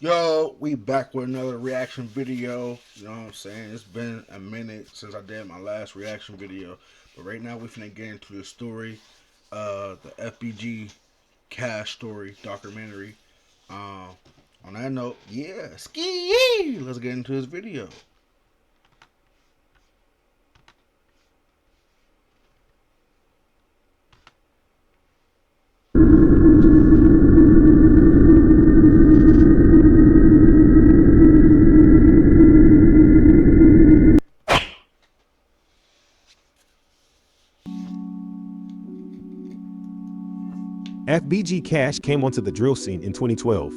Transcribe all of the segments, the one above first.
Yo, we back with another reaction video. You know what I'm saying? It's been a minute since I did my last reaction video. But right now we finna get into the story, the FBG Cash story documentary. Um, on that note, yeah, ski. Let's get into this video. FBG Cash came onto the drill scene in 2012.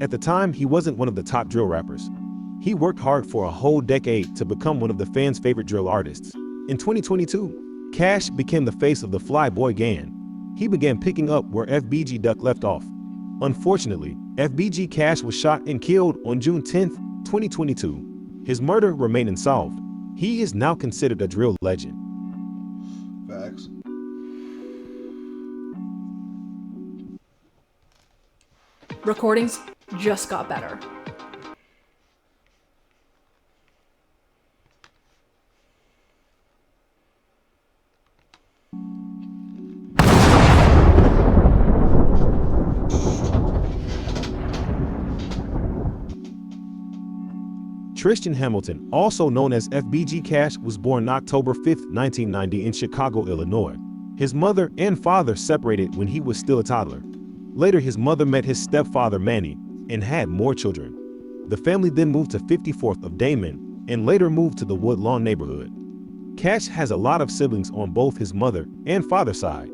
At the time, he wasn't one of the top drill rappers. He worked hard for a whole decade to become one of the fans' favorite drill artists. In 2022, Cash became the face of the Fly Boy gang. He began picking up where FBG Duck left off. Unfortunately, FBG Cash was shot and killed on June 10, 2022. His murder remained unsolved. He is now considered a drill legend. Facts. Recordings just got better. Tristan Hamilton, also known as FBG Cash, was born October 5, 1990 in Chicago, Illinois. His mother and father separated when he was still a toddler. Later, his mother met his stepfather Manny and had more children. The family then moved to 54th of Damon and later moved to the Woodlawn neighborhood. Cash has a lot of siblings on both his mother and father's side.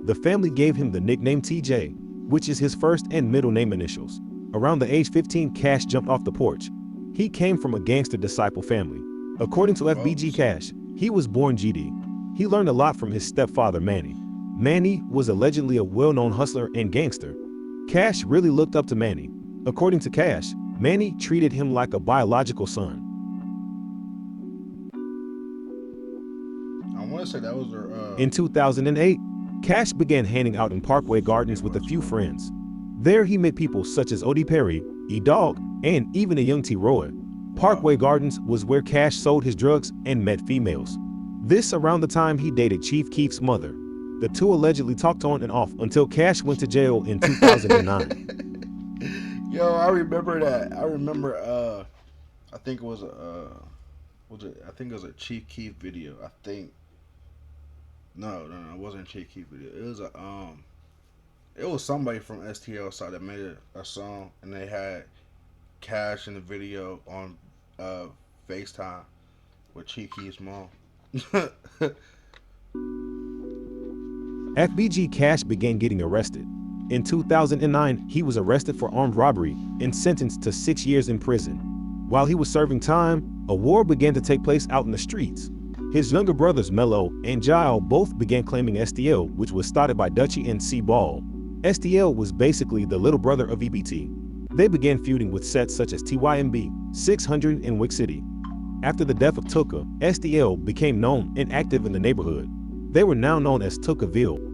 The family gave him the nickname TJ, which is his first and middle name initials. Around the age 15, Cash jumped off the porch. He came from a gangster disciple family. According to FBG Cash, he was born GD. He learned a lot from his stepfather Manny. Manny was allegedly a well-known hustler and gangster. Cash really looked up to Manny. According to Cash, Manny treated him like a biological son. I want to say that was their. In 2008, Cash began hanging out in Parkway Gardens with a few friends. There he met people such as Odie Perry, E-Dog, and even a young T-Roy. Parkway Gardens was where Cash sold his drugs and met females. This around the time he dated Chief Keef's mother. The two allegedly talked on and off until Cash went to jail in 2009. Yo, I remember that. I remember. I think it was a. Was it? I think it was a Chief Keef video. I think. No, it wasn't a Chief Keef video. It was a It was somebody from STL side that made a song, and they had Cash in the video on FaceTime with Chief Keef's mom. FBG Cash began getting arrested. In 2009, he was arrested for armed robbery and sentenced to 6 years in prison. While he was serving time, a war began to take place out in the streets. His younger brothers Mello and Gile both began claiming STL, which was started by Dutchie and C-Ball. STL was basically the little brother of EBT. They began feuding with sets such as TYMB, 600, and Wick City. After the death of Tuka, STL became known and active in the neighborhood. They were now known as Tukaville.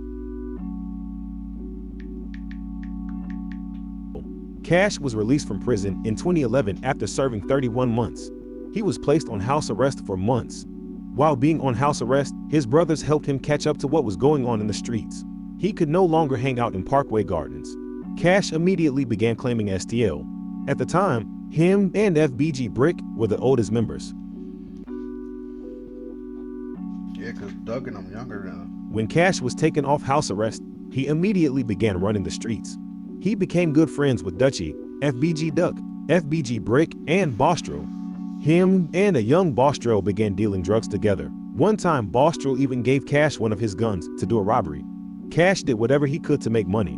Cash was released from prison in 2011 after serving 31 months. He was placed on house arrest for months. While being on house arrest, his brothers helped him catch up to what was going on in the streets. He could no longer hang out in Parkway Gardens. Cash immediately began claiming STL. At the time, him and FBG Brick were the oldest members. Yeah, because Doug and I'm younger than him. When Cash was taken off house arrest, he immediately began running the streets. He became good friends with Dutchie, FBG Duck, FBG Brick, and Bostrel. Him and a young Bostrel began dealing drugs together. One time, Bostrel even gave Cash one of his guns to do a robbery. Cash did whatever he could to make money.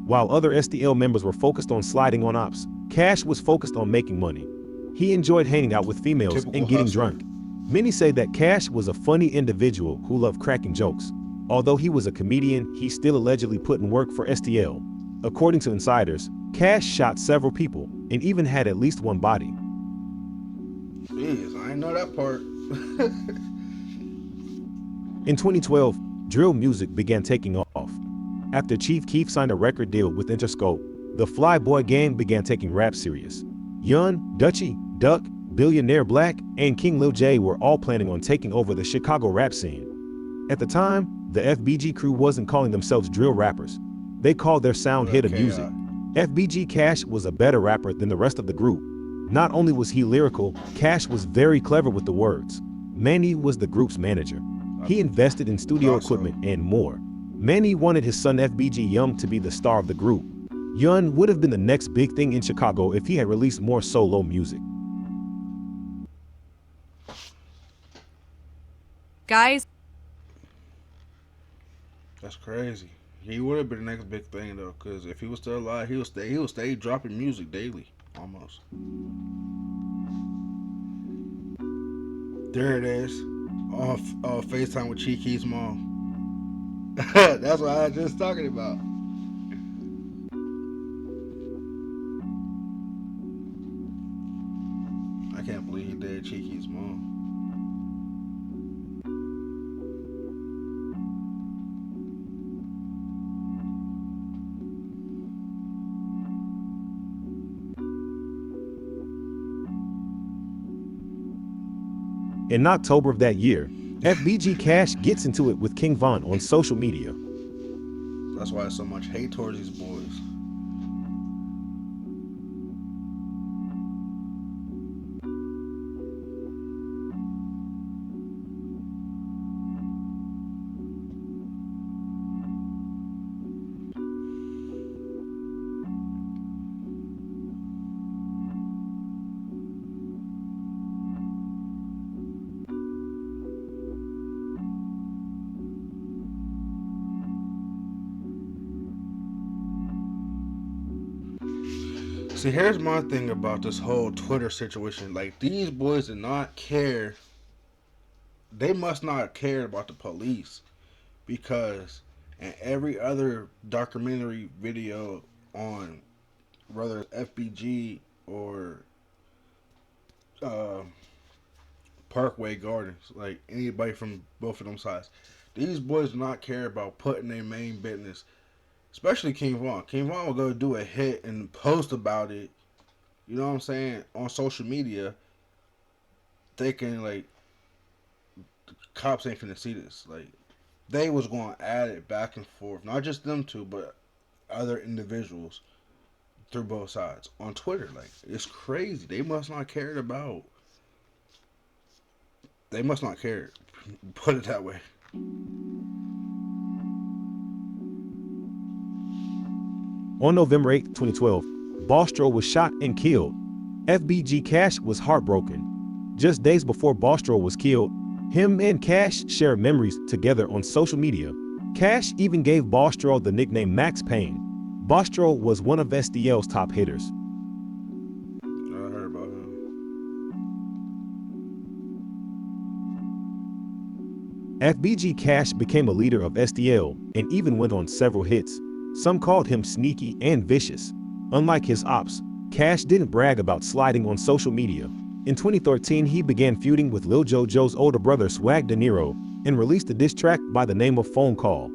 While other STL members were focused on sliding on ops, Cash was focused on making money. He enjoyed hanging out with females Typical and getting hustler. drunk. Many say that Cash was a funny individual who loved cracking jokes. Although he was a comedian, he still allegedly put in work for STL. According to insiders, Cash shot several people and even had at least one body. Jeez, I didn't know that part. In 2012, drill music began taking off. After Chief Keef signed a record deal with Interscope, the Flyboy Gang began taking rap serious. Yun, Dutchy, Duck, Billionaire Black, and King Lil J were all planning on taking over the Chicago rap scene. At the time, the FBG crew wasn't calling themselves drill rappers. They called their sound hit music. FBG Cash was a better rapper than the rest of the group. Not only was he lyrical, Cash was very clever with the words. Manny was the group's manager. He invested in studio equipment and more. Manny wanted his son FBG Yum to be the star of the group. Yun would have been the next big thing in Chicago if he had released more solo music. Guys, that's crazy. He would have been the next big thing though, because if he was still alive, he would stay dropping music daily, almost. There it is, off FaceTime with Cheeky's mom. That's what I was just talking about. I can't believe he did Cheeky's mom. In October of that year, FBG Cash gets into it with King Von on social media. That's why there's so much hate towards these boys. See, here's my thing about this whole Twitter situation. Like, these boys did not care. They must not care about the police, because in every other documentary video on whether it's FBG or Parkway Gardens, like anybody from both of them sides, these boys do not care about putting their main business. Especially King Von. King Von will go do a hit and post about it, you know what I'm saying, on social media, thinking, like, the cops ain't finna see this. Like, they was going to add it back and forth. Not just them two, but other individuals through both sides. On Twitter, like, it's crazy. They must not care about... They must not care. Put it that way. On November 8, 2012, Bostro was shot and killed. FBG Cash was heartbroken. Just days before Bostro was killed, him and Cash shared memories together on social media. Cash even gave Bostro the nickname Max Payne. Bostro was one of SDL's top hitters. I heard about him. FBG Cash became a leader of SDL and even went on several hits. Some called him sneaky and vicious. Unlike his ops, Cash didn't brag about sliding on social media. In 2013, he began feuding with Lil JoJo's older brother Swag De Niro and released a diss track by the name of Phone Call.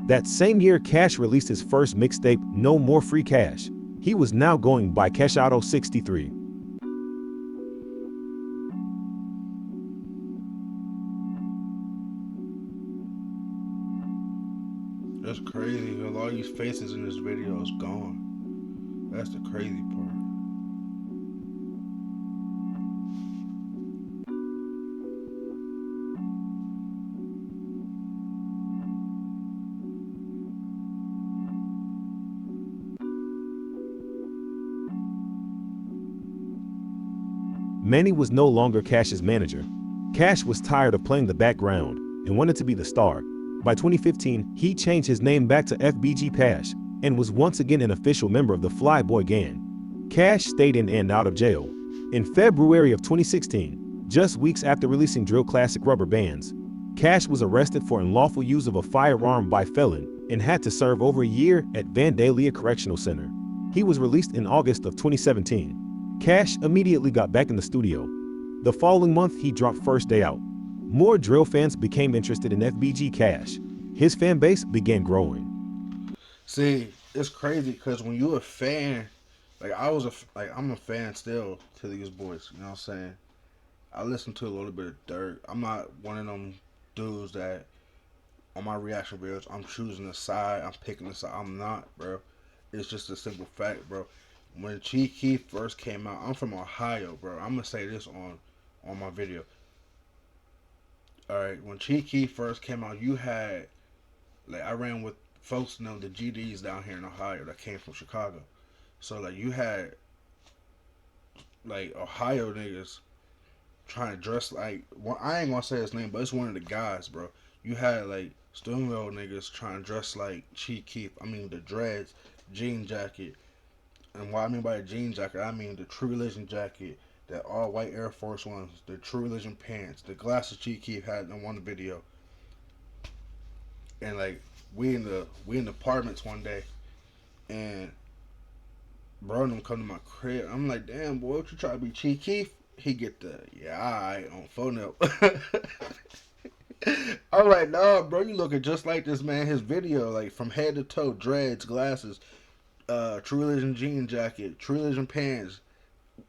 That same year, Cash released his first mixtape, No More Free Cash. He was now going by Cashado 63. That's crazy. A lot of these faces in this video is gone. That's the crazy part. Manny was no longer Cash's manager. Cash was tired of playing the background and wanted to be the star. By 2015, he changed his name back to FBG Cash and was once again an official member of the Flyboy Gang. Cash stayed in and out of jail. In February of 2016, just weeks after releasing Drill Classic Rubber Bands, Cash was arrested for unlawful use of a firearm by felon and had to serve over a year at Vandalia Correctional Center. He was released in August of 2017. Cash immediately got back in the studio. The following month, he dropped First Day Out. More drill fans became interested in FBG Cash. His fan base began growing. See, it's crazy because when you're a fan, like I'm a fan still to these boys. You know what I'm saying? I listen to a little bit of Dirt. I'm not one of them dudes that on my reaction videos I'm choosing a side. I'm picking a side. I'm not, bro. It's just a simple fact, bro. When Chief Keef first came out, I'm from Ohio, bro. I'm gonna say this on my video. All right, when Chief Keef first came out, you had like I ran with folks know the GDs down here in Ohio that came from Chicago. So like you had like Ohio niggas trying to dress like I ain't gonna say his name, but it's one of the guys, bro. You had like Stonewall niggas trying to dress like Chief Keef. I mean the dreads, jean jacket, and what I mean by the jean jacket, I mean the True Religion jacket, that all white Air Force Ones, the True Religion pants, the glasses Chief Keef had in one video, and like we in the apartments one day, and bro them come to my crib. I'm like, damn boy, what you try to be Chief Keef? He get the yeah, alright on phone up. I'm like, nah, bro, you looking just like this man. His video, like from head to toe, dreads, glasses, True Religion jean jacket, True Religion pants,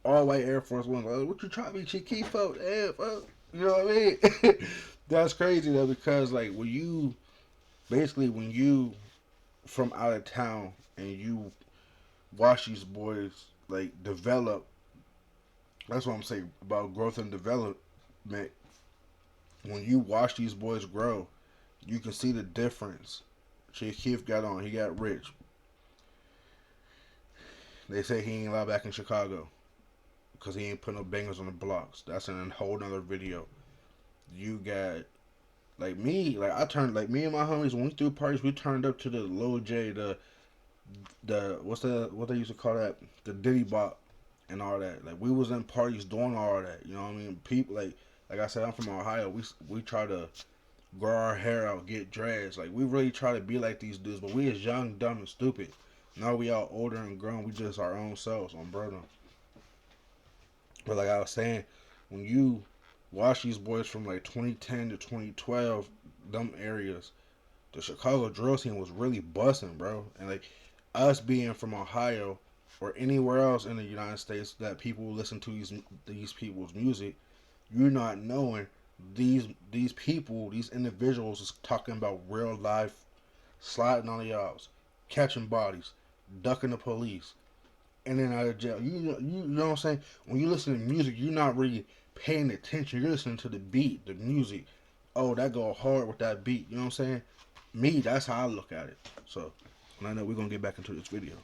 all white Air Force Ones. Like, what you trying to be Chief Keef for? Damn, fuck. You know what I mean? That's crazy though, because like when you from out of town and you watch these boys like develop. That's what I'm saying about growth and development. When you watch these boys grow, you can see the difference. Chief Keef got on, he got rich. They say he ain't allowed back in Chicago because he ain't put no bangers on the blocks. That's in a whole nother video. You got like me, like I turned like me and my homies when we threw parties, we turned up to the Lil J, the what they used to call that, the Diddy Bop and all that. Like we was in parties doing all that. You know what I mean? People like I said, I'm from Ohio. We try to grow our hair out, get dreads. Like we really try to be like these dudes, but we is young, dumb, and stupid. Now we all older and grown. We just our own selves on Bruno. But like I was saying, when you watch these boys from like 2010 to 2012, them areas, the Chicago drill scene was really busting, bro. And like us being from Ohio or anywhere else in the United States that people listen to these people's music, you're not knowing these people, these individuals is talking about real life sliding on the outs, catching bodies, ducking the police, and then out of jail. You know what I'm saying? When you listen to music, you're not really paying attention. You're listening to the beat, the music. Oh, that go hard with that beat. You know what I'm saying? Me, that's how I look at it. So, and I know we're gonna get back into this video.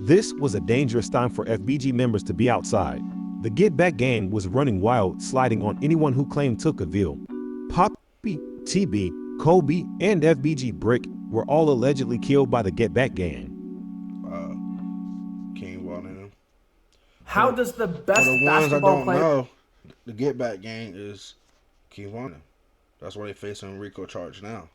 This was a dangerous time for FBG members to be outside. The Get Back gang was running wild, sliding on anyone who claimed Tookaville. Poppy, TB, Kobe, and FBG Brick were all allegedly killed by the Get Back gang. King Wall and them. How does the For best the ones I basketball don't player know, the Get Back gang is King Wall and them. That's why they facing RICO charge now.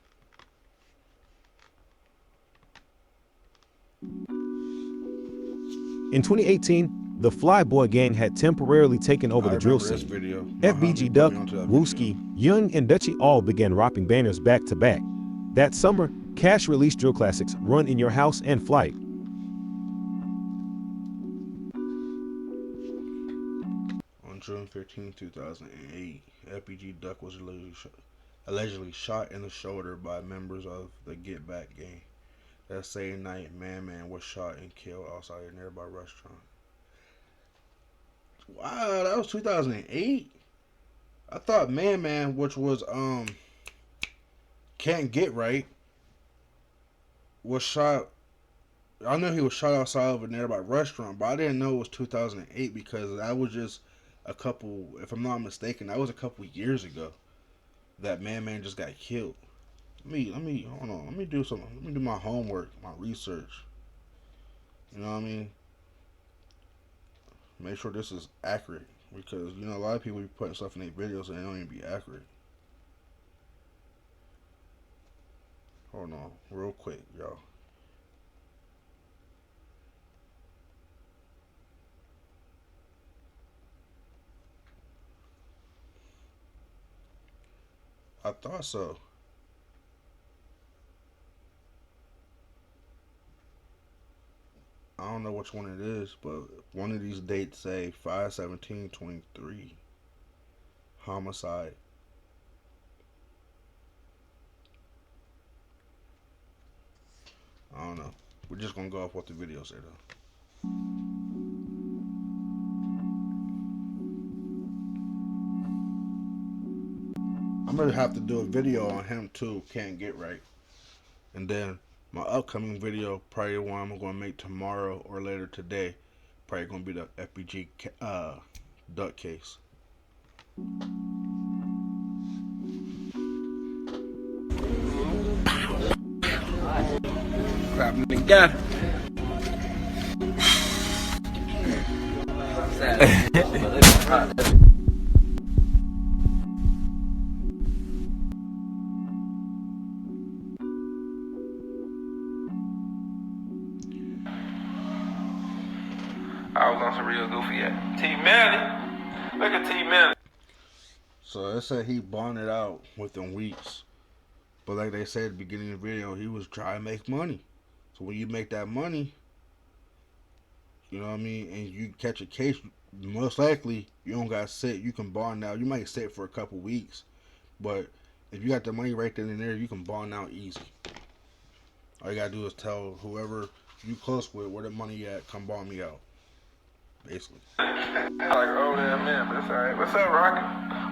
In 2018, the Flyboy gang had temporarily taken over I the drill remember this scene. video. My FBG homie put Duck, me onto that Wooski, video. Young, and Dutchy all began ropping banners back to back. That summer, Cash released drill classics Run in Your House and Flight. On June 15, 2008, FBG Duck was allegedly shot in the shoulder by members of the Get Back gang. That same night, Man was shot and killed outside a nearby restaurant. Wow, that was 2008? I thought Man, which was Can't Get Right, was shot. I know he was shot outside of a nearby restaurant, but I didn't know it was 2008 because that was just a couple, if I'm not mistaken, that was a couple years ago that Man just got killed. Let me hold on. Let me do something. Let me do my homework, my research. You know what I mean? Make sure this is accurate because a lot of people be putting stuff in their videos and they don't even be accurate. Hold on, real quick, y'all. I thought so. I don't know which one it is, but one of these dates say 5/17/23 homicide. I don't know. We're just gonna go off what the video said though. I'm gonna have to do a video on him too. Can't get right, and then my upcoming video, probably the one I'm gonna make tomorrow or later today, probably gonna be the FBG duck case. Grabbing together. I was on some real goofy at T Manny. Look at T Manny. So they said he bonded out within weeks. But like they said at the beginning of the video, he was trying to make money. So when you make that money, you know what I mean, and you catch a case, most likely you don't got to sit. You can bond out. You might sit for a couple weeks. But if you got the money right then and there, you can bond out easy. All you got to do is tell whoever you close with where the money at, come bond me out. Basically. Like, oh, damn, man, but it's alright. What's up, Rocky?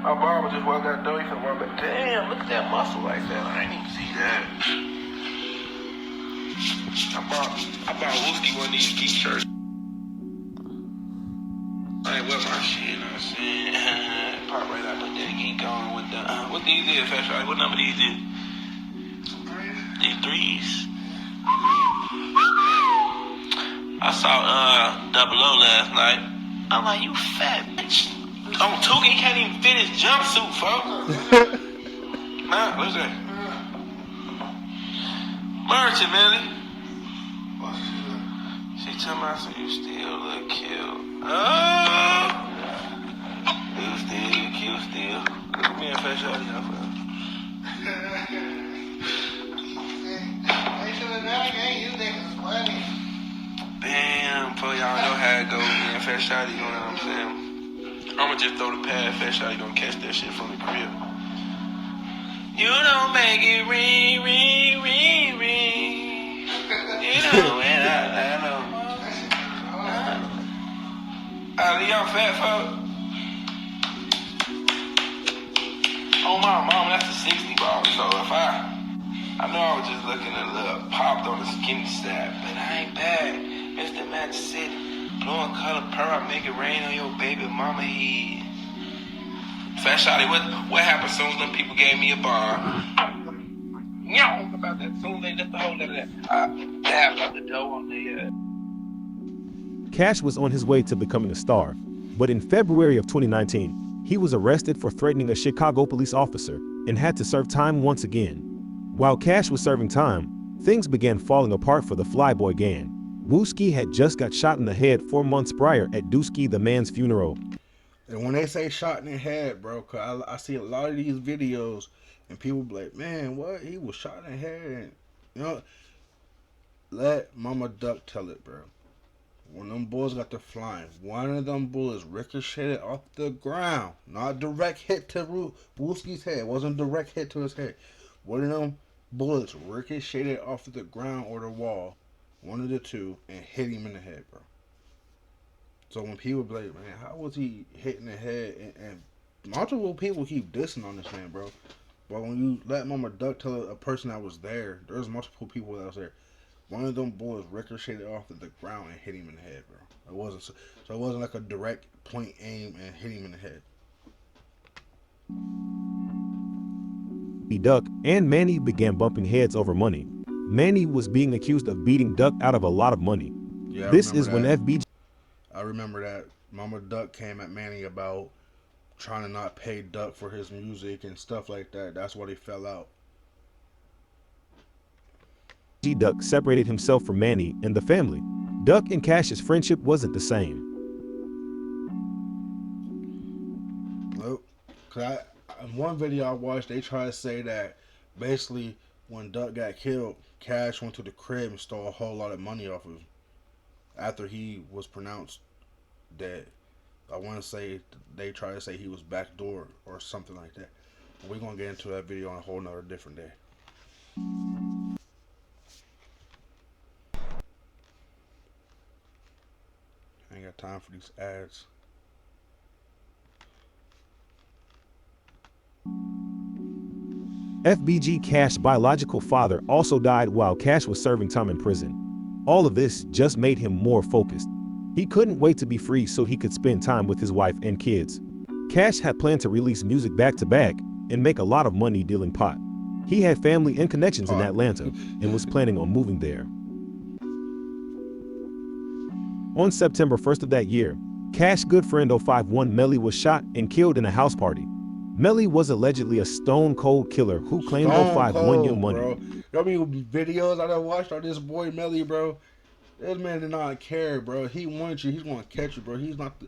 My barber just walked out the door. He finna walk back. Damn, look at that muscle like that. I didn't even see that. I bought Wooski one of these geek shirts. I ain't wear my shit, you know what I'm saying? Pop right out, put that geek on with the, what these is, Fast Shot? What number these is? These threes. I saw Double O last night. I'm like, you fat bitch. On Tuga, he can't even fit his jumpsuit, folks. Nah, what's that? Merchant, man. She told me, so you still look cute. Oh! You still look cute, still. Look at me and Fat Shawty out for Damn, for y'all know how it goes, man. Fat Shawty, you know what I'm saying? I'ma just throw the pad. Fat Shawty gonna catch that shit from the crib. You don't make it ring, ring, ring, ring. You know when I know. Y'all fat folk. Oh my mama, that's a 60 ball. So if I know I was just looking a little popped on the skinny side, but I ain't bad. Mr. Magic City, blowing color pearl, make it rain on your baby mama head. Fat Shawty, what happened soon as them people gave me a bar? Nyah, about that. Soon as they left the whole of that, I dabbed out the dough on the Cash was on his way to becoming a star, but in February of 2019, he was arrested for threatening a Chicago police officer and had to serve time once again. While Cash was serving time, things began falling apart for the Flyboy gang. Wooski had just got shot in the head 4 months prior at Dusky the Man's funeral. And when they say shot in the head, bro, cause I see a lot of these videos and people be like, man, what? He was shot in the head. And, you know, let Mama Duck tell it, bro. When them bullets got to flying, one of them bullets ricocheted off the ground. Not direct hit to Wooski's head. It wasn't direct hit to his head. One of them bullets ricocheted off the ground or the wall. One of the two, and hit him in the head, bro. So when people be like, man, how was he hit in the head? And multiple people keep dissing on this man, bro. But when you let Mama Duck tell a person that was there, there's multiple people that was there. One of them bullets ricocheted off of the ground and hit him in the head, bro. It wasn't so it wasn't like a direct point aim and hit him in the head. Duck and Manny began bumping heads over money. Manny was being accused of beating Duck out of a lot of money. Yeah, This is when FBG. I remember that Mama Duck came at Manny about trying to not pay Duck for his music and stuff like that. That's why they fell out. Duck separated himself from Manny and the family. Duck and Cash's friendship wasn't the same. Nope. Cause in one video I watched, they try to say that basically when Duck got killed, Cash went to the crib and stole a whole lot of money off of him. after he was pronounced dead. I want to say they try to say he was backdoor or something like that. We're gonna get into that video on a whole nother different day. I ain't got time for these ads. FBG Cash's biological father also died while Cash was serving time in prison. All of this just made him more focused. He couldn't wait to be free so he could spend time with his wife and kids. Cash had planned to release music back to back and make a lot of money dealing pot. He had family and connections in Atlanta and was planning on moving there. On September 1st of that year, Cash's good friend 051 Melly was shot and killed in a house party. Melly was allegedly a stone-cold killer who claimed 051 Young Money. Bro. Y'all mean videos I done watched on this boy Melly, bro? This man did not care, bro. He wanted you. He's going to catch you, bro. He's not.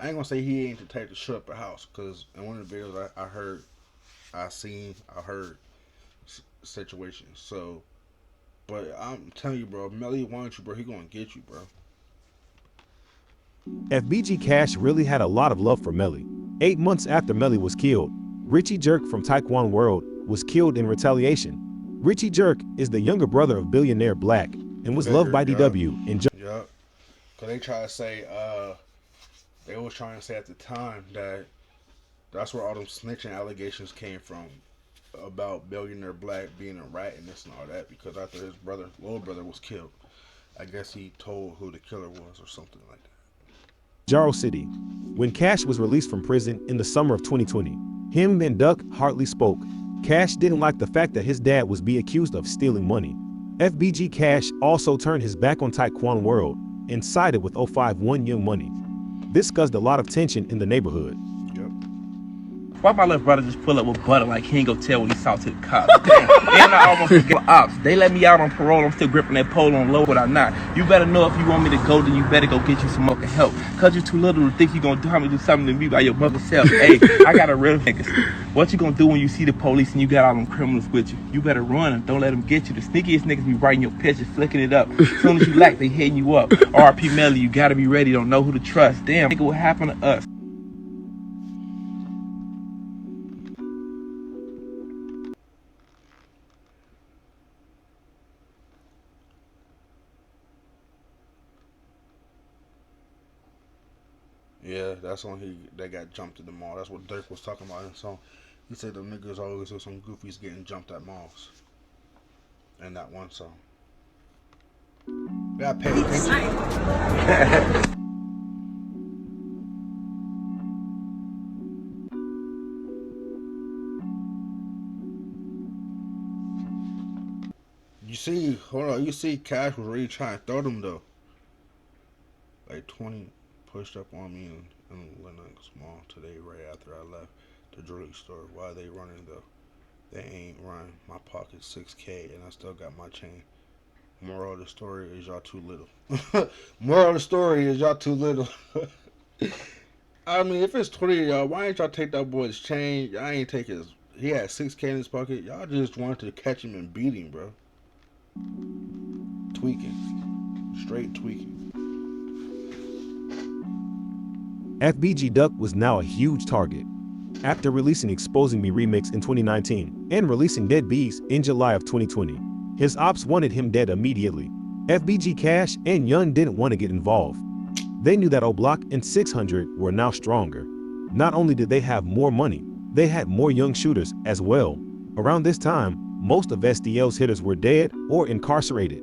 I ain't going to say he ain't the type to shut up a house. Because in one of the videos I heard, I heard situations. So, but I'm telling you, bro. Melly wants you, bro. He going to get you, bro. FBG Cash really had a lot of love for Melly. 8 months after Melly was killed, Richie Jerk from Taekwon World was killed in retaliation. Richie Jerk is the younger brother of billionaire Black and was loved by DW and Yup. Because they try to say, they was trying to say at the time that that's where all them snitching allegations came from about billionaire Black being a rat and this and all that. Because after his little brother was killed, I guess he told who the killer was or something like that. Jaro City. When Cash was released from prison in the summer of 2020, him and Duck hardly spoke. Cash didn't like the fact that his dad was being accused of stealing money. FBG Cash also turned his back on Taekwon World and sided with 051 Young Money. This caused a lot of tension in the neighborhood. Yep. Why my little brother just pull up with butter like he ain't gonna tell when he saw to the cops? Damn. And I almost forget ops. They let me out on parole. I'm still gripping that pole on low, but I'm not. You better know if you want me to go, then you better go get you some more help. Cause you too little to think you gonna do something to me by your mother's self. Hey, I got a real niggas. What you gonna do when you see the police and you got all them criminals with you? You better run and don't let them get you. The sneakiest niggas be writing your pictures, flicking it up. As soon as you lack, they hitting you up. RP Melly, you gotta be ready. Don't know who to trust. Damn, nigga, what happened to us? Yeah, that's when they got jumped at the mall. That's what Dirk was talking about in the song. He said the niggas always with some goofies getting jumped at malls. In that one song. Yeah, pay attention. You see Cash was really trying to throw them though. Like 20 pushed up on me in Lenox Mall today right after I left the jewelry store. Why they running though? They ain't running. My pocket's 6K and I still got my chain. Moral of the story is y'all too little. Moral of the story is y'all too little. I mean, if it's 20 of y'all, why ain't y'all take that boy's chain? Y'all ain't take his. He had 6K in his pocket. Y'all just wanted to catch him and beat him, bro. Tweaking. Straight tweaking. FBG Duck was now a huge target. After releasing Exposing Me remix in 2019 and releasing Dead Bees in July of 2020, his ops wanted him dead immediately. FBG Cash and Yun didn't want to get involved. They knew that O-Block and 600 were now stronger. Not only did they have more money, they had more young shooters as well. Around this time, most of SDL's hitters were dead or incarcerated.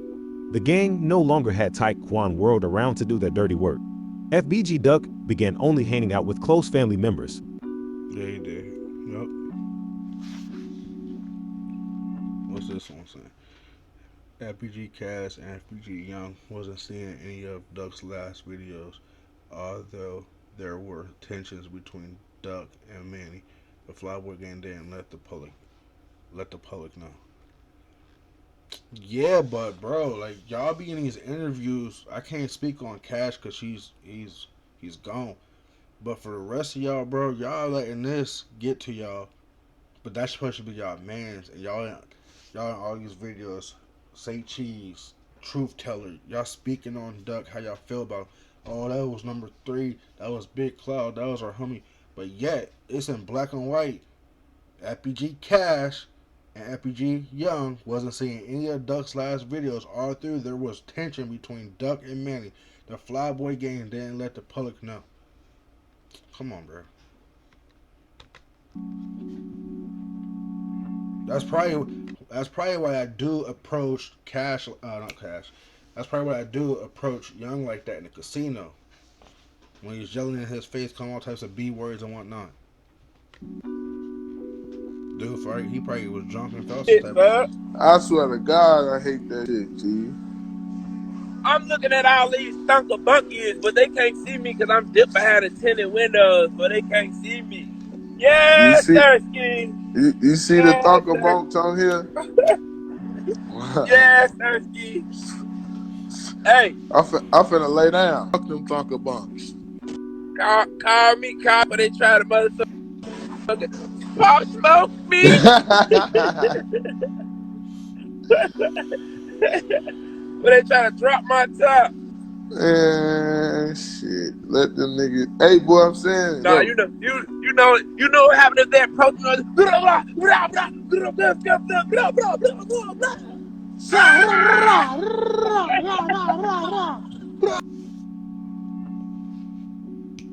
The gang no longer had Taekwon World around to do their dirty work. FBG Duck began only hanging out with close family members. Yeah, he did. Yup. What's this one saying? FBG Cash and FBG Young wasn't seeing any of Duck's last videos, although there were tensions between Duck and Manny. The Flyboy gang didn't let the public know. Yeah, but bro, like y'all be in these interviews. I can't speak on Cash because he's gone. But for the rest of y'all, bro, y'all letting this get to y'all. But that's supposed to be y'all mans, and y'all in all these videos say cheese, truth teller. Y'all speaking on Duck, how y'all feel about, oh, that was number 3, that was Big Cloud, that was our homie. But yet, it's in black and white. FBG Cash and FBG Young wasn't seeing any of Duck's last videos. All through, there was tension between Duck and Manny. The Flyboy gang didn't let the public know. Come on, bro. That's probably why I do approach Cash, not Cash. That's probably why I do approach Young like that in the casino. When he's yelling in his face, calling all types of B words and whatnot. Dude, he probably was drunk and felt some type of. I swear to God, I hate that shit, G. I'm looking at all these thunker bunkies, but they can't see me because I'm dipped behind the tinted windows, but they can't see me. Yes, Thirsty. You see the thunker bunks on here? Yes, Thirsty. Hey. I finna lay down. Fuck them thunker bunks. Call me cop, but they try to motherfucker pop smoke me. But they try to drop my top. Shit. Let them niggas. Hey, boy, I'm saying. Nah, you know what happened if that protest.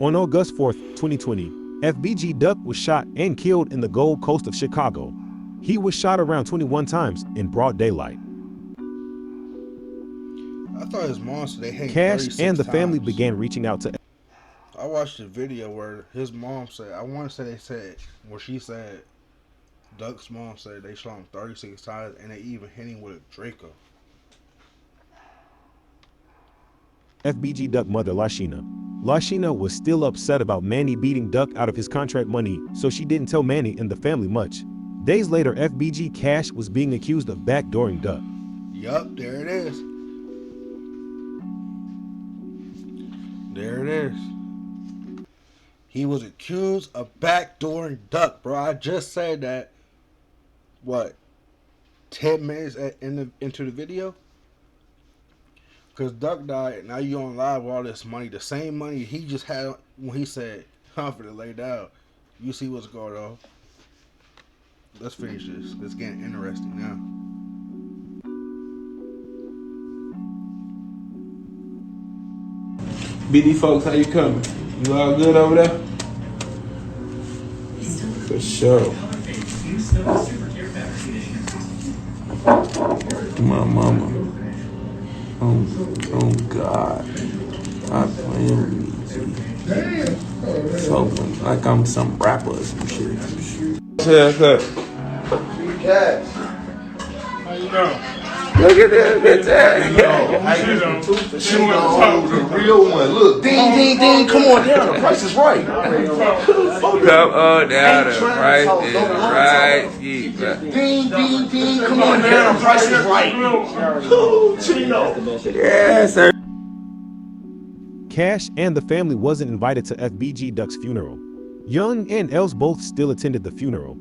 On August 4th, 2020, FBG Duck was shot and killed in the Gold Coast of Chicago. He was shot around 21 times in broad daylight. I thought his mom said they hang Cash and the family times. began reaching out to. I watched a video where his mom said, I want to say they said, where she said, Duck's mom said they shot him 36 times and they even hit him with a Draco. FBG Duck mother Lashina. Lashina was still upset about Manny beating Duck out of his contract money, so she didn't tell Manny and the family much. Days later, FBG Cash was being accused of backdooring Duck. Yup, there it is. There it is. He was accused of backdooring Duck, bro. I just said that, 10 minutes into the video? Because Duck died, now you on live with all this money. The same money he just had when he said, I'm finna lay down. You see what's going on. Let's finish this. It's getting interesting now. BD folks, how you coming? You all good over there? For sure. My mama. Oh God. Stop playing with me, G. So like I'm some rapper or some shit. What's up? Cash. How you know? Look at that. The real one. Look, ding, ding, ding. Come on down. The price is right. Come on down. The price is right. Ding, ding, ding. Come on down. The price is right. Yes, sir. Cash and the family wasn't invited to FBG Duck's funeral. Young and Els both still attended the funeral.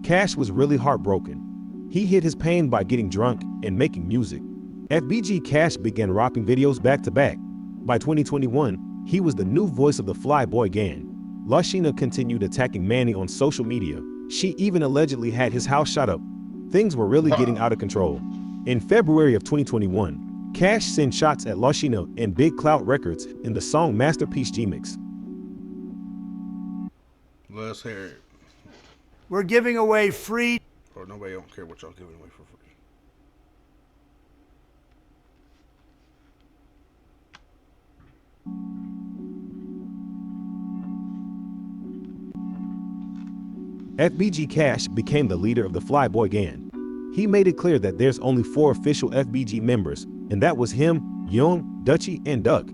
Cash was really heartbroken. He hid his pain by getting drunk and making music. FBG Cash began rapping videos back to back. By 2021, he was the new voice of the Flyboy gang. Lashina continued attacking Manny on social media. She even allegedly had his house shot up. Things were really getting out of control. In February of 2021, Cash sent shots at Lashina and Big Clout Records in the song Masterpiece G-Mix. Let's hear it. We're giving away free. Or nobody don't care what y'all giving away for free. FBG Cash became the leader of the Flyboy gang. He made it clear that there's only 4 official FBG members, and that was him, Young, Dutchie, and Duck.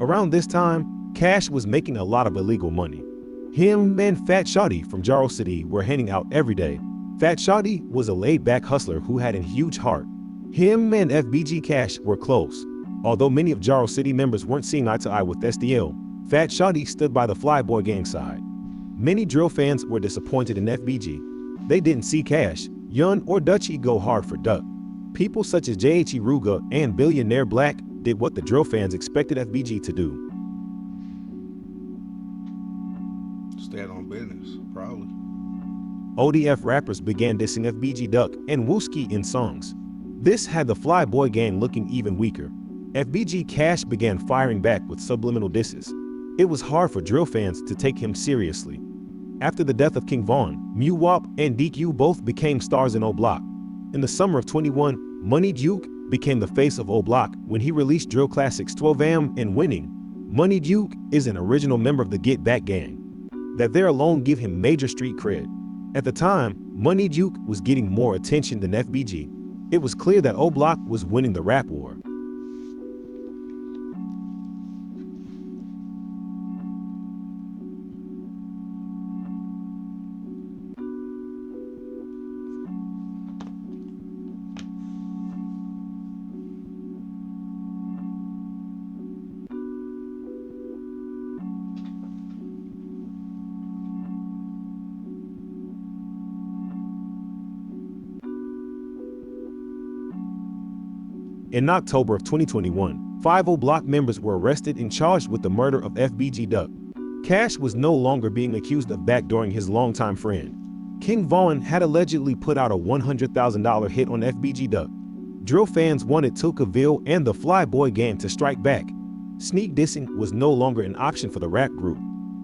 Around this time, Cash was making a lot of illegal money. Him and Fat Shawty from Jarrow City were hanging out every day. Fat Shawty was a laid-back hustler who had a huge heart. Him and FBG Cash were close. Although many of Jarrow City members weren't seeing eye to eye with SDL, Fat Shawty stood by the Flyboy gang side. Many drill fans were disappointed in FBG. They didn't see Cash, Young, or Dutchie go hard for Duck. People such as J.H.E. Ruga and Billionaire Black did what the drill fans expected FBG to do. Stayed on business, probably. ODF rappers began dissing FBG Duck and Wooski in songs. This had the Fly Boy gang looking even weaker. FBG Cash began firing back with subliminal disses. It was hard for drill fans to take him seriously. After the death of King Von, Mew Wop and DQ both became stars in O Block. In the summer of 21, Money Duke became the face of O Block when he released drill classics 12am and Winning. Money Duke is an original member of the Get Back gang. That there alone give him major street cred. At the time, Money Duke was getting more attention than FBG. It was clear that O Block was winning the rap war. In October of 2021, 5 O Block members were arrested and charged with the murder of FBG Duck. Cash was no longer being accused of backdooring his longtime friend. King Von had allegedly put out a $100,000 hit on FBG Duck. Drill fans wanted Tukaville and the Fly Boy gang to strike back. Sneak dissing was no longer an option for the rap group.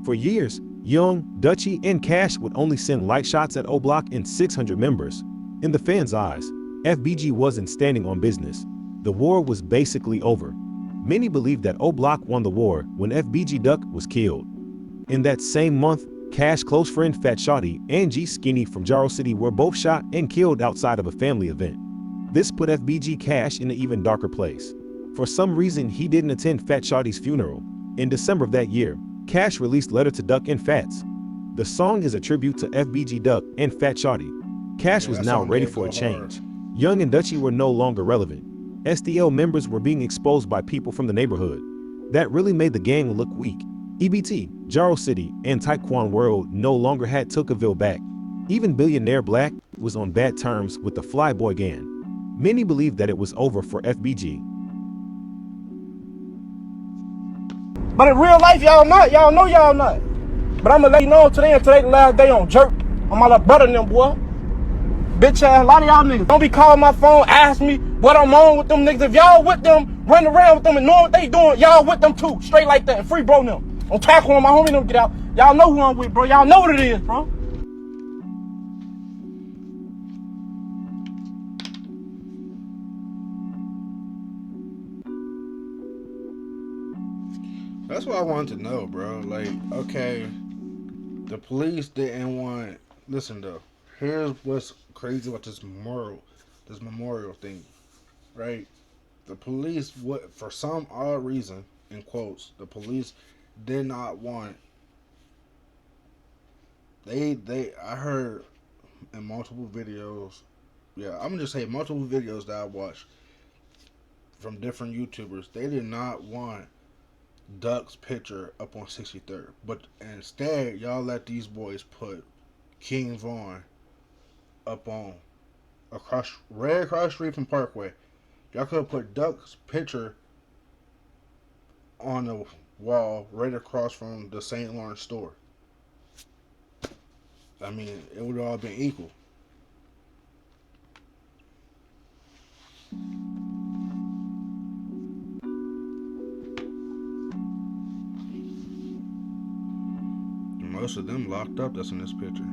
For years, Young, Dutchy, and Cash would only send light shots at O Block and 600 members. In the fans' eyes, FBG wasn't standing on business. The war was basically over. Many believed that O Block won the war when FBG Duck was killed. In that same month, Cash close friend Fat Shawty and G Skinny from Jaro City were both shot and killed outside of a family event. This put FBG Cash in an even darker place. For some reason, he didn't attend Fat Shawty's funeral. In December of that year, Cash released Letter to Duck and Fats. The song is a tribute to FBG Duck and Fat Shawty. Cash was now ready for a change. Young and Dutchy were no longer relevant. SDL members were being exposed by people from the neighborhood. That really made the gang look weak. EBT, Jaro City, and Taekwon World no longer had Tukaville back. Even Billionaire Black was on bad terms with the Fly Boy gang. Many believed that it was over for FBG. But in real life, y'all not. Y'all know y'all not. But I'ma let you know today the last day on jerk. On my little brother and them, boy. Bitch ass, a lot of y'all niggas don't be calling my phone, ask me what I'm on with them niggas. If y'all with them, run around with them and know what they doing, y'all with them too. Straight like that. And free bro them. On tackle on my homie them get out. Y'all know who I'm with, bro. Y'all know what it is, bro. That's what I wanted to know, bro. Like, okay, the police didn't want. Listen though, here's what's crazy about this memorial thing, right? The police, what for some odd reason, in quotes, the police did not want. I heard in multiple videos. Yeah, I'm gonna just say multiple videos that I watched from different YouTubers. They did not want Duck's picture up on 63rd, but instead y'all let these boys put King Von up on right across the street from Parkway. Y'all could have put Duck's picture on the wall right across from the St. Lawrence store. I mean, it would have all been equal. Most of them locked up that's in this picture.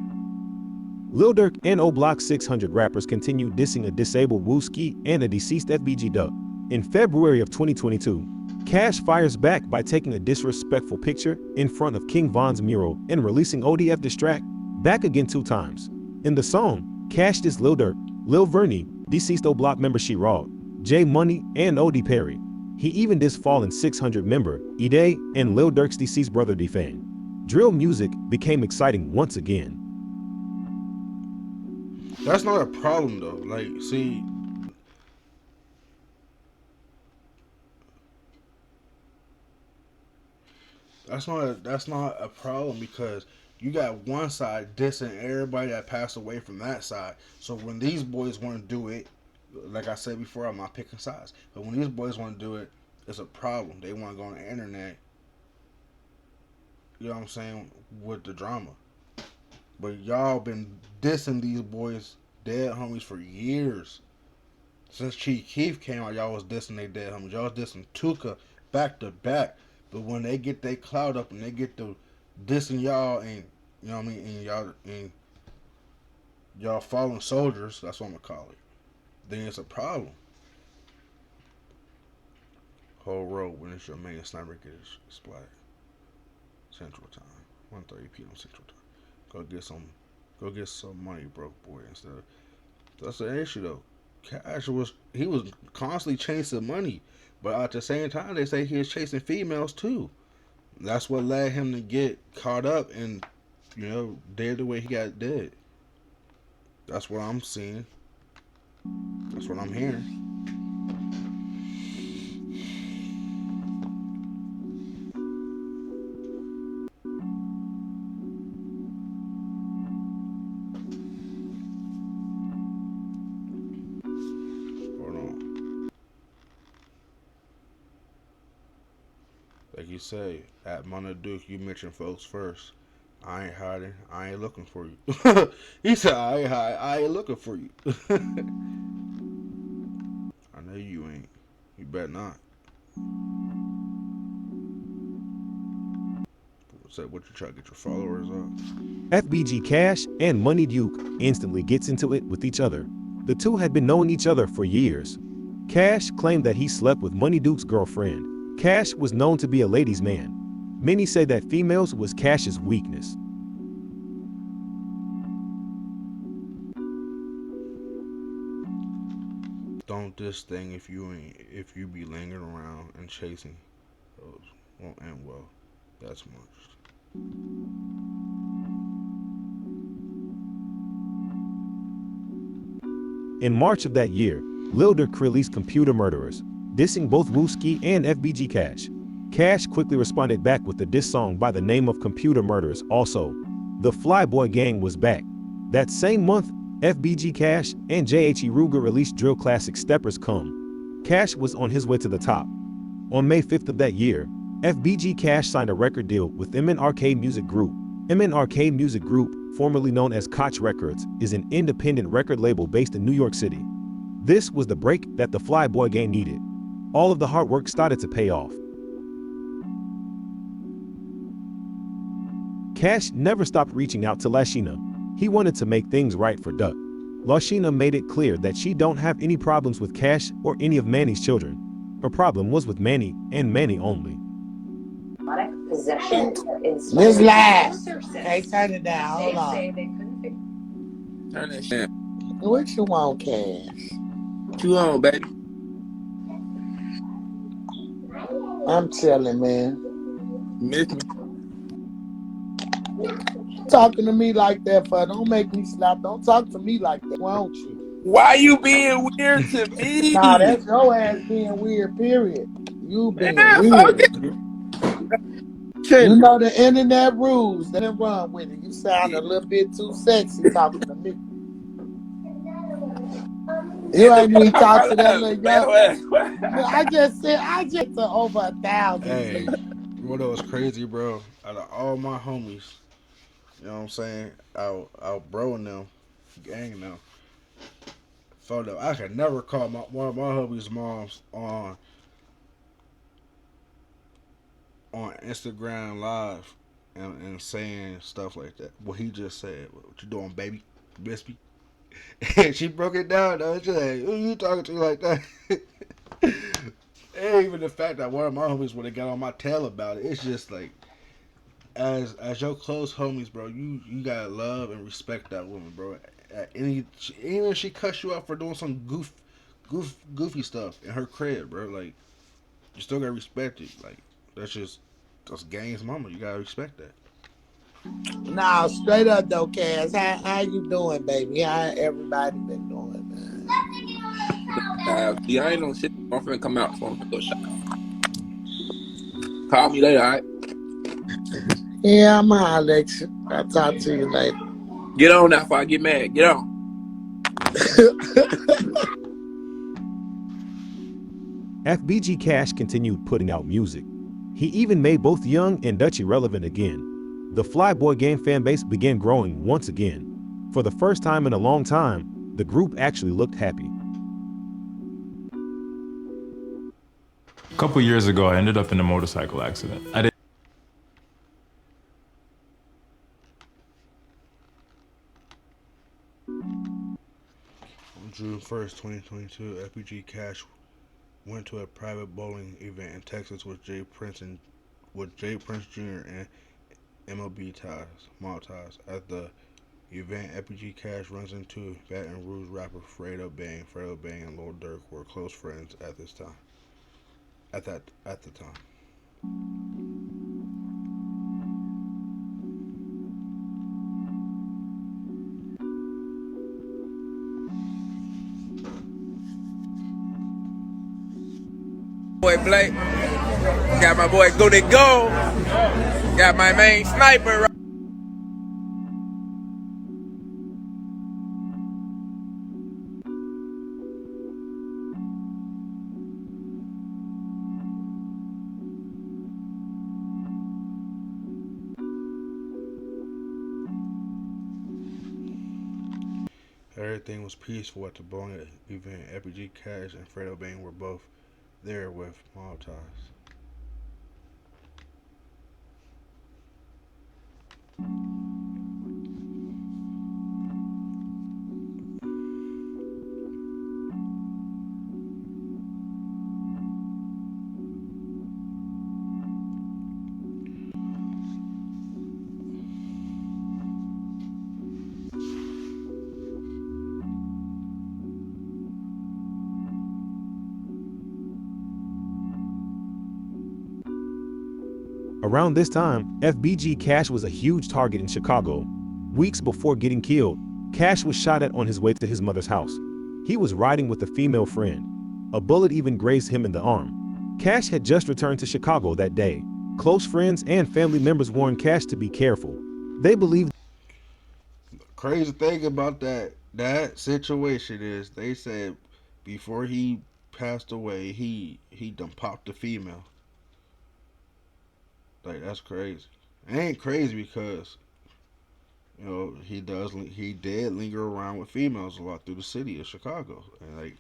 Lil Durk and O Block 600 rappers continued dissing a disabled Wooski and a deceased FBG Duck. In February of 2022, Cash fires back by taking a disrespectful picture in front of King Von's mural and releasing ODF Distract back again 2 times. In the song, Cash dissed Lil Durk, Lil Vernie, deceased O Block member She-Raw, J Money, and OD Perry. He even dissed fallen 600 member Ide and Lil Durk's deceased brother Defane. Drill music became exciting once again. That's not a problem though. Like, see, that's not a problem because you got one side dissing everybody that passed away from that side. So when these boys want to do it, Like I said before, I'm not picking sides. But when these boys want to do it, it's a problem. They want to go on the internet, you know what I'm saying, with the drama. But y'all been dissing these boys, dead homies, for years. Since Chief Keef came out, y'all was dissing they dead homies. Y'all was dissing Tuka back to back. But when they get their clout up and they get to dissing y'all and you know what I mean, and y'all fallen soldiers, that's what I'm gonna call it. Then it's a problem. Whole road when it's your main sniper gets splat. Central time, 1:30 p.m. Central time. Go get some money, broke boy. Instead of that's the issue though. Cash was constantly chasing money, but at the same time they say he was chasing females too. That's what led him to get caught up and dead the way he got dead. That's what I'm seeing. That's what I'm hearing. Hold on. Like you say, at Mona Duke, you mentioned folks first. I ain't hiding. I ain't looking for you. He said, I ain't hiding. I ain't looking for you. I know you ain't. You better not. What you try to get your followers up? FBG Cash and Money Duke instantly gets into it with each other. The two had been knowing each other for years. Cash claimed that he slept with Money Duke's girlfriend. Cash was known to be a ladies' man. Many say that females was Cash's weakness. Don't this thing if you be lingering around and chasing those won't end well. That's much. In March of that year, Lil Durk released Computer Murderers, dissing both Wooski and FBG Cash. Cash quickly responded back with the diss song by the name of Computer Murderers. Also, the Flyboy Gang was back. That same month, FBG Cash and JHE Ruger released drill classic Steppers Come. Cash was on his way to the top. On May 5th of that year, FBG Cash signed a record deal with MNRK Music Group. MNRK Music Group, formerly known as Koch Records, is an independent record label based in New York City. This was the break that the Flyboy Gang needed. All of the hard work started to pay off. Cash never stopped reaching out to Lashina. He wanted to make things right for Duck. Lashina made it clear that she don't have any problems with Cash or any of Manny's children. Her problem was with Manny and Manny only. This live. Hey, turn it down. Hold on. Turn that shit. What you want, Cash? What you on, baby? I'm chilling, man. Miss me? Talking to me like that, for don't make me slap. Don't talk to me like that, won't you? Why you being weird to me? Nah, that's your ass being weird, period. You being Man, weird. Okay. You know the internet rules. Then run with it. You sound a little bit too sexy talking to me. You ain't even talk to that little young. I just to over 1,000. Hey, you know what was crazy, bro? Out of all my homies, you know what I'm saying? Out bro and them, gang them. Photo. I could never call one of my homies' moms on Instagram Live and saying stuff like that. What he just said. What you doing, baby? Miss me? And she broke it down though. She's like, who you talking to like that? And even the fact that one of my homies would have got on my tail about it, it's just like, as your close homies, bro, you gotta love and respect that woman, bro. Even if she cuts you out for doing some goofy stuff in her crib, bro, like, you still gotta respect it. Like, that's Gang's mama. You gotta respect that. Nah, straight up though, Cass. How you doing, baby? How everybody been doing, man? See, I ain't no shit. I'm finna come out for a shot. Call me later, alright? Yeah, I'm gonna let you. I'll talk to you later. Get on now before I get mad. Get on. FBG Cash continued putting out music. He even made both Young and Dutchy relevant again. The Flyboy Gang fan base began growing once again. For the first time in a long time, the group actually looked happy. A couple years ago, I ended up in a motorcycle accident. I didn't On June 1st, 2022, FBG Cash went to a private bowling event in Texas with Jay Prince Jr. and MLB ties. At the event, FBG Cash runs into Baton Rouge rapper Fredo Bang. Fredo Bang and Lil Durk were close friends at the time. Boy Blake, got my boy Goody Go, got my main sniper. Everything was peaceful at the bowling event. FBG Cash and Fredo Bang were both there with mob ties. Around this time, FBG Cash was a huge target in Chicago. Weeks before getting killed, Cash was shot at on his way to his mother's house. He was riding with a female friend. A bullet even grazed him in the arm. Cash had just returned to Chicago that day. Close friends and family members warned Cash to be careful. They believed. Crazy thing about that situation is they said before he passed away, he done popped a female. Like, that's crazy. It ain't crazy because, you know, he did linger around with females a lot through the city of Chicago. And like,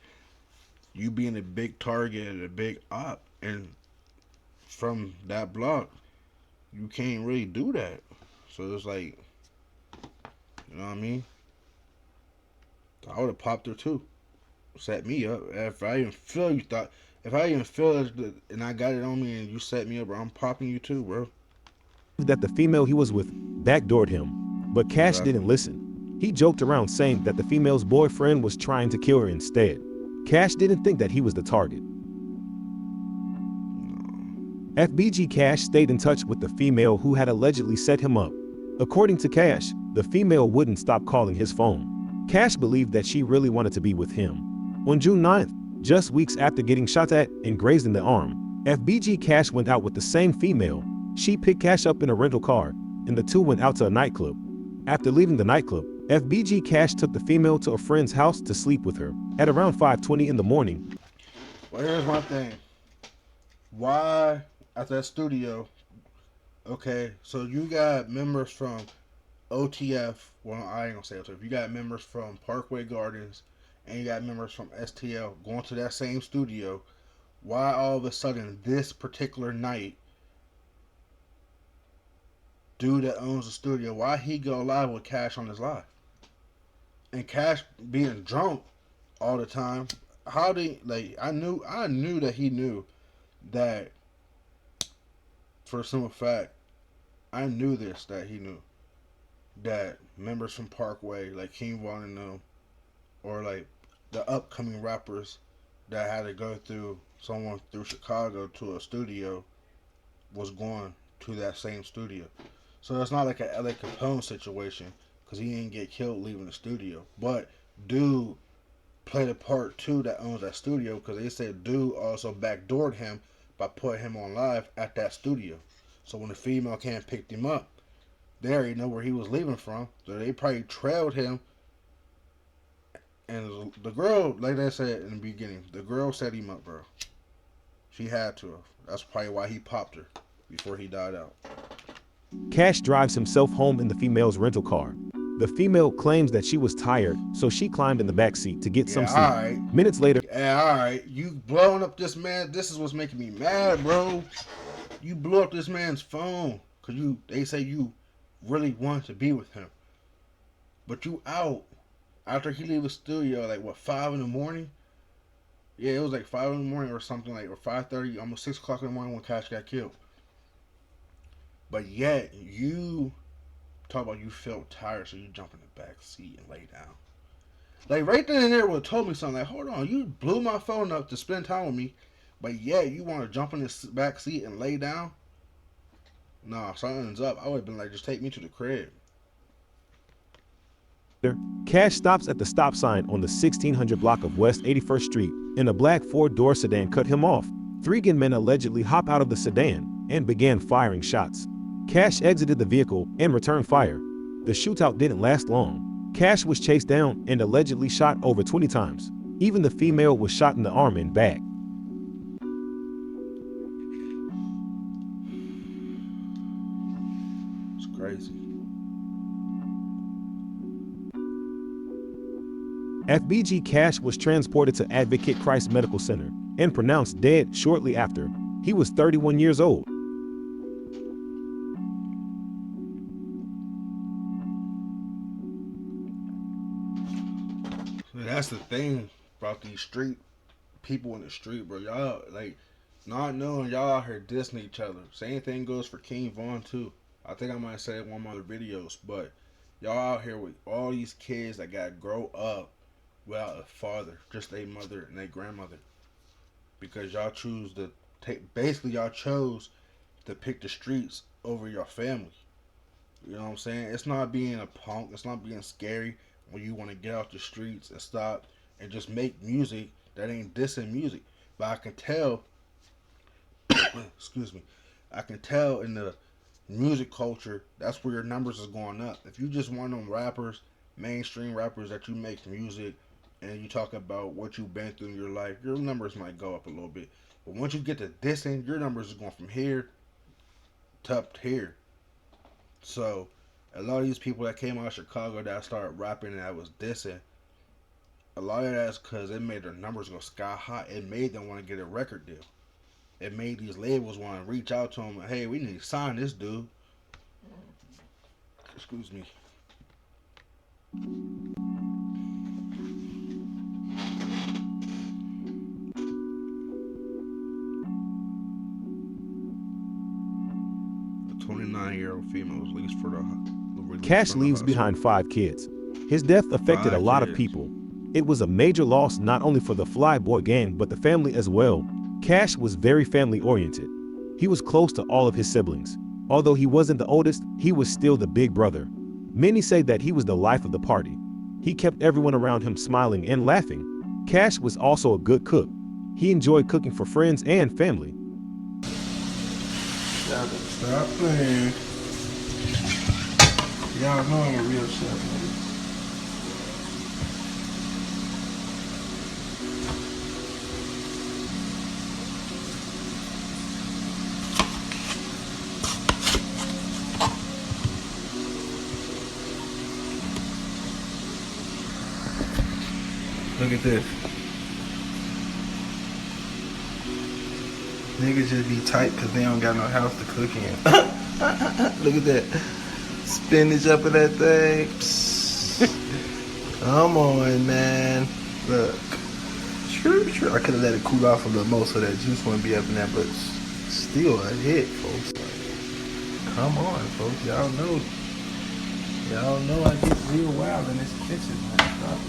you being a big target and a big op, and from that block, you can't really do that. So it's like, you know what I mean? I would have popped her too. Set me up. If I even feel it and I got it on me and you set me up, bro, I'm popping you too, bro. That the female he was with backdoored him, but Cash didn't listen. He joked around saying that the female's boyfriend was trying to kill her instead. Cash didn't think that he was the target. FBG Cash stayed in touch with the female who had allegedly set him up. According to Cash, the female wouldn't stop calling his phone. Cash believed that she really wanted to be with him. On June 9th, just weeks after getting shot at and grazed in the arm, FBG Cash went out with the same female. She picked Cash up in a rental car, and the two went out to a nightclub. After leaving the nightclub, FBG Cash took the female to a friend's house to sleep with her. At around 5:20 in the morning. Well, here's my thing. Why at that studio? Okay, so you got members from OTF. Well, I ain't gonna say OTF. You got members from Parkway Gardens, and you got members from STL going to that same studio. Why all of a sudden this particular night, dude that owns the studio, why he go live with Cash on his live? And Cash being drunk all the time. How did, like, I knew that he knew that, for a simple fact, I knew this, that he knew that members from Parkway, like King Von and them, or like the upcoming rappers that had to go through someone through Chicago to a studio, was going to that same studio. So it's not like a LA Capone situation, because he didn't get killed leaving the studio. But dude played a part too that owns that studio, because they said dude also backdoored him by putting him on live at that studio. So when the female came and picked him up, they already know where he was leaving from. So they probably trailed him. And the girl, like I said in the beginning, the girl set him up, bro. She had to have. That's probably why he popped her before he died out. Cash drives himself home in the female's rental car. The female claims that she was tired, so she climbed in the back seat to get some Yeah, sleep. alright. Minutes later, Yeah, alright. You blowing up this man. This is what's making me mad, bro. You blew up this man's phone. Cause they say you really want to be with him. But you out. After he leave the studio, like what, 5 in the morning? Yeah, it was like 5 in the morning or something, like, or 5:30, almost 6 o'clock in the morning when Cash got killed. But yet, you talk about you felt tired, so you jump in the back seat and lay down. Like, right then and there would have told me something like, hold on, you blew my phone up to spend time with me, but yet you want to jump in the back seat and lay down? Nah, something's up. I would have been like, just take me to the crib. Cash stops at the stop sign on the 1600 block of West 81st Street, and a black four-door sedan cut him off. 3 gunmen allegedly hop out of the sedan and began firing shots. Cash exited the vehicle and returned fire. The shootout didn't last long. Cash was chased down and allegedly shot over 20 times. Even the female was shot in the arm and back. It's crazy. FBG Cash was transported to Advocate Christ Medical Center and pronounced dead shortly after. He was 31 years old. That's the thing about these street people in the street, bro. Y'all, like, not knowing y'all out here dissing each other. Same thing goes for King Von, too. I think I might have said it in one of my other videos, but y'all out here with all these kids that got to grow up without a father, just a mother and a grandmother. Because y'all choose to take, basically y'all chose to pick the streets over your family. You know what I'm saying? It's not being a punk, it's not being scary when you want to get out the streets and stop and just make music that ain't dissing music. But I can tell, excuse me, I can tell in the music culture, that's where your numbers is going up. If you just one of them rappers, mainstream rappers that you make music and you talk about what you've been through in your life, your numbers might go up a little bit. But once you get to dissing, your numbers is going from here to up here. So a lot of these people that came out of Chicago that started rapping and that was dissing, a lot of that's because it made their numbers go sky high. It made them want to get a record deal. It made these labels want to reach out to them. Hey, we need to sign this dude. Excuse me. A 29-year-old female was released for the Cash leaves behind 5 kids. His death affected a lot of people. It was a major loss not only for the Flyboy gang, but the family as well. Cash was very family-oriented. He was close to all of his siblings. Although he wasn't the oldest, he was still the big brother. Many say that he was the life of the party. He kept everyone around him smiling and laughing. Cash was also a good cook. He enjoyed cooking for friends and family. Stop playing. Y'all know I'm a real chef, man. Look at this. Niggas just be tight because they don't got no house to cook in. Look at that. Spinach up in that thing. Psst. Come on, man. Look. Sure. I could have let it cool off a little more so that juice wouldn't be up in there, but still a hit, folks. Come on, folks. Y'all know. Y'all know I get real wild in this kitchen, man. Stop.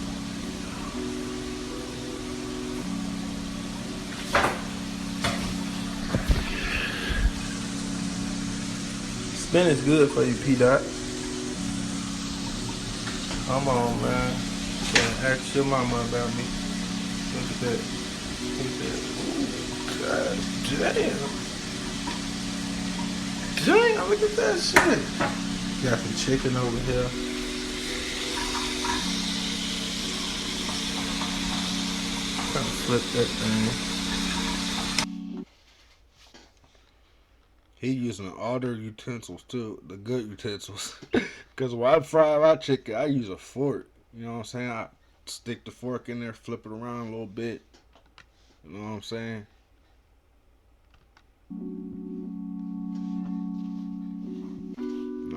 Spinach good for you, P-Dot. Come on, man. Yeah, ask your mama about me. Look at that. Look at that. Ooh, God damn. Damn, look at that shit. Got some chicken over here. Trying to flip that thing. He using all their utensils too, the good utensils. Cause when I fry my chicken, I use a fork. You know what I'm saying? I stick the fork in there, flip it around a little bit. You know what I'm saying?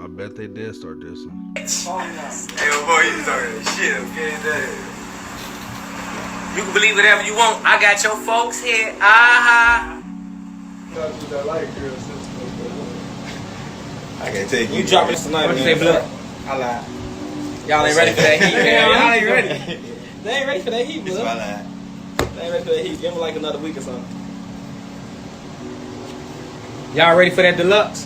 I bet they did start this one. Hey, boy, you talking shit, okay? You can believe whatever you want. I got your folks here. I can't take you. You dropping this tonight, man. Say blood. I lied. Y'all ain't ready for that heat, man. Y'all ain't ready. They ain't ready for that heat, bro. I lied. They ain't ready for that heat. Give them like another week or something. Y'all ready for that deluxe?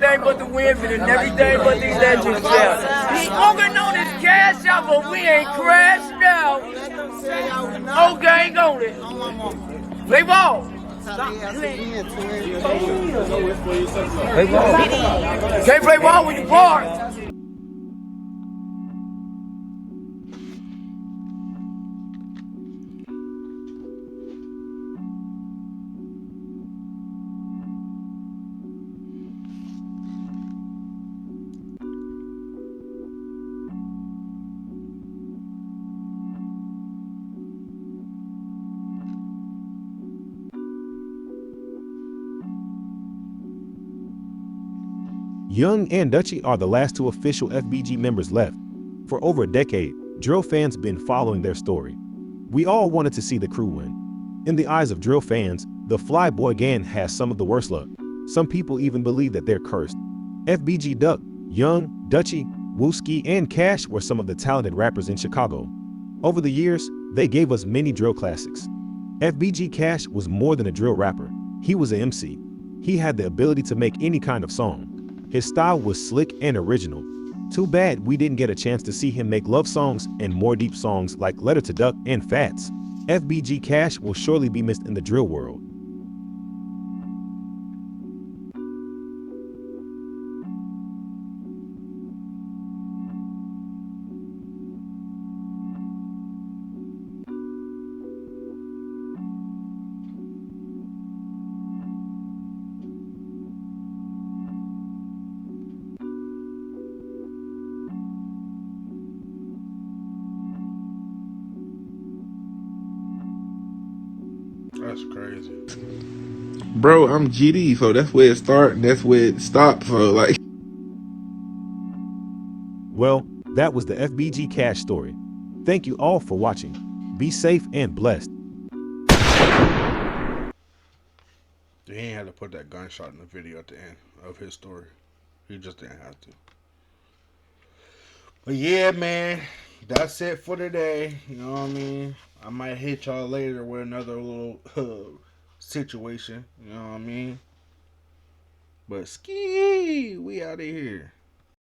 Everything but the women and everything but these legends out. He's walking on his cash out, but we ain't crashed out. Whole gang on it. Play ball. Play ball. Can't play ball when you park. Young and Dutchy are the last two official FBG members left. For over a decade, drill fans been following their story. We all wanted to see the crew win. In the eyes of drill fans, the Flyboy Gang has some of the worst luck. Some people even believe that they're cursed. FBG Duck, Young, Dutchy, Wooski, and Cash were some of the talented rappers in Chicago. Over the years, they gave us many drill classics. FBG Cash was more than a drill rapper. He was an MC. He had the ability to make any kind of song. His style was slick and original. Too bad we didn't get a chance to see him make love songs and more deep songs like Letter to Duck and Fats. FBG Cash will surely be missed in the drill world. That's crazy. Bro, I'm GD, so that's where it starts and that's where it stops. So like, Well, that was the FBG Cash story. Thank you all for watching. Be safe and blessed. He ain't had to put that gunshot in the video at the end of his story. He just didn't have to. But yeah, man, that's it for today. You know what I mean? I might hit y'all later with another little situation. You know what I mean? But ski, we out of here.